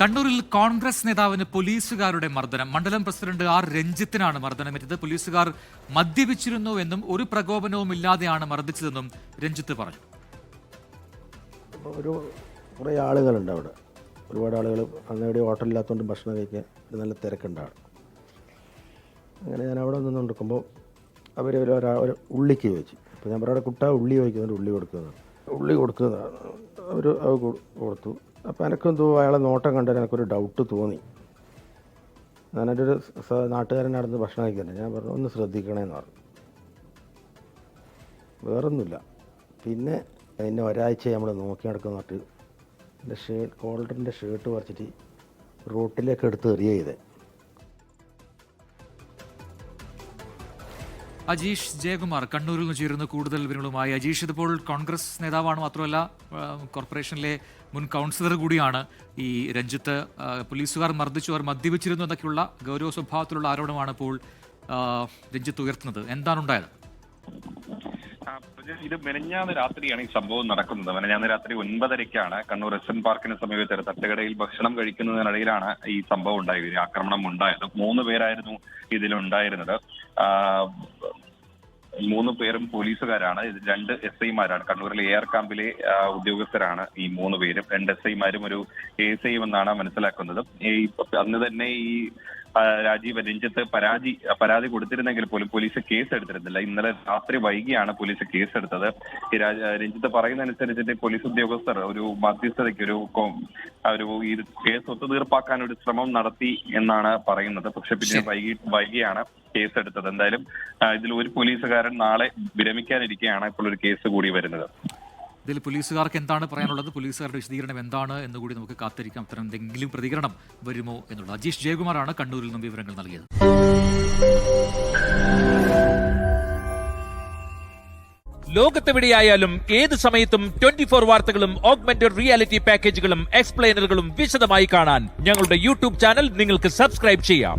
കണ്ണൂരിൽ കോൺഗ്രസ് നേതാവിന് പോലീസുകാരുടെ മർദ്ദനം. മണ്ഡലം പ്രസിഡന്റ് ആർ രഞ്ജിത്തിനാണ് മർദ്ദനമേറ്റത്. പോലീസുകാർ മദ്യപിച്ചിരുന്നുവെന്നും ഒരു പ്രകോപനവും ഇല്ലാതെയാണ് മർദ്ദിച്ചതെന്നും രഞ്ജിത്ത് പറഞ്ഞു. കുറേ ആളുകളുണ്ട് അവിടെ, ഒരുപാട് ആളുകൾ. അങ്ങനെ ഹോട്ടലില്ലാത്തതുകൊണ്ട് ഭക്ഷണം കഴിക്കാൻ നല്ല തിരക്കുണ്ടാവും. അങ്ങനെ ഞാൻ അവിടെ നിന്ന് നിൽക്കുമ്പോൾ അവർ ഒരു ഉള്ളിക്ക് ചോദിച്ചു. അപ്പോൾ ഞാൻ പറയുക കുട്ടാ ഉള്ളി ചോദിക്കുന്നുണ്ട്, ഉള്ളി കൊടുക്കുന്നതാണ്. അവർ അത് കൊടുത്തു. അപ്പോൾ എനിക്കെന്തോ അയാളെ നോട്ടം കണ്ടാൽ എനിക്കൊരു ഡൗട്ട് തോന്നി. ഞാനെൻ്റെ ഒരു നാട്ടുകാരൻ നടന്ന് ഭക്ഷണം കഴിക്കുന്നുണ്ട്. ഞാൻ പറഞ്ഞു ഒന്ന് ശ്രദ്ധിക്കണേന്ന് പറഞ്ഞു. വേറൊന്നുമില്ല. പിന്നെ ഒരാഴ്ച നമ്മൾ നോക്കി നടക്കുന്നിട്ട് എൻ്റെ കോളറിൻ്റെ ഷർട്ട് പറിച്ചിട്ട് റോട്ടിലേക്ക് എടുത്ത് എറിയ ചെയ്തേ. അജീഷ് ജയകുമാർ കണ്ണൂരിൽ നിന്ന് ചേരുന്ന കൂടുതൽ വിവരങ്ങളുമായി. അജീഷ്, ഇതിപ്പോൾ കോൺഗ്രസ് നേതാവാണ്, മാത്രമല്ല കോർപ്പറേഷനിലെ മുൻ കൗൺസിലർ കൂടിയാണ് ഈ രഞ്ജിത്ത്. പോലീസുകാർ മർദ്ദിച്ചു, അവർ മദ്യപിച്ചിരുന്നു എന്നൊക്കെയുള്ള ഗൗരവ സ്വഭാവത്തിലുള്ള ആരോപണമാണ് ഇപ്പോൾ രഞ്ജിത്ത് ഉയർത്തുന്നത്. എന്താണ് ഉണ്ടായത്? ഇത് മെനഞ്ഞാന്ന് രാത്രിയാണ് ഈ സംഭവം നടക്കുന്നത്. മെനഞ്ഞാന്ന് രാത്രി 9:30-ക്കാണ് കണ്ണൂർ എസ്.എൻ. പാർക്കിന് സമീപത്ത് തട്ടുകടയിൽ ഭക്ഷണം കഴിക്കുന്നതിനിടയിലാണ് ഈ സംഭവം ഉണ്ടായത്, ഈ ആക്രമണം ഉണ്ടായത്. 3 പേരായിരുന്നു ഇതിലുണ്ടായിരുന്നത്. 3 പേരും പോലീസുകാരാണ്. 2 SI-മാരാണ്. കണ്ണൂരിലെ എയർ ക്യാമ്പിലെ ഉദ്യോഗസ്ഥരാണ് ഈ 3 പേരും. 2 SI-മാരും ഒരു ASI-യും എന്നാണ് മനസ്സിലാക്കുന്നത്. അന്ന് തന്നെ ഈ രഞ്ജിത്ത് പരാതി കൊടുത്തിരുന്നെങ്കിൽ പോലും പോലീസ് കേസ് എടുത്തിരുന്നില്ല. ഇന്നലെ രാത്രി വൈകിയാണ് പോലീസ് കേസ് എടുത്തത്. രഞ്ജിത്ത് പറയുന്നതനുസരിച്ചിട്ട് പോലീസ് ഉദ്യോഗസ്ഥർ ഒരു മധ്യസ്ഥതയ്ക്ക് ഈ കേസ് ഒത്തുതീർപ്പാക്കാൻ ഒരു ശ്രമം നടത്തി എന്നാണ് പറയുന്നത്. പക്ഷെ പിന്നെ വൈകിയാണ് കേസ് എടുത്തത്. എന്തായാലും ഇതിൽ ഒരു പോലീസുകാരൻ നാളെ വിരമിക്കാനിരിക്കെയാണ് ഇപ്പോൾ ഒരു കേസ് കൂടി വരുന്നത്. ഇതിൽ പോലീസുകാർക്ക് എന്താണ് പറയാനുള്ളത്, പോലീസുകാരുടെ വിശദീകരണം എന്താണ് എന്നുകൂടി നമുക്ക് കാത്തിരിക്കാം. അത്തരം എന്തെങ്കിലും പ്രതികരണം വരുമോ എന്നുള്ളത്. അജീഷ് ജയകുമാറാണ് കണ്ണൂരിൽ നിന്നും വിവരങ്ങൾ നൽകിയത്. ലോകത്തെവിടെയായാലും ഏത് സമയത്തും 24 വാർത്തകളും ഓഗ്മെന്റഡ് റിയാലിറ്റി പാക്കേജുകളും എക്സ്പ്ലെയിനറുകളും വിശദമായി കാണാൻ ഞങ്ങളുടെ യൂട്യൂബ് ചാനൽ നിങ്ങൾക്ക് സബ്സ്ക്രൈബ് ചെയ്യാം.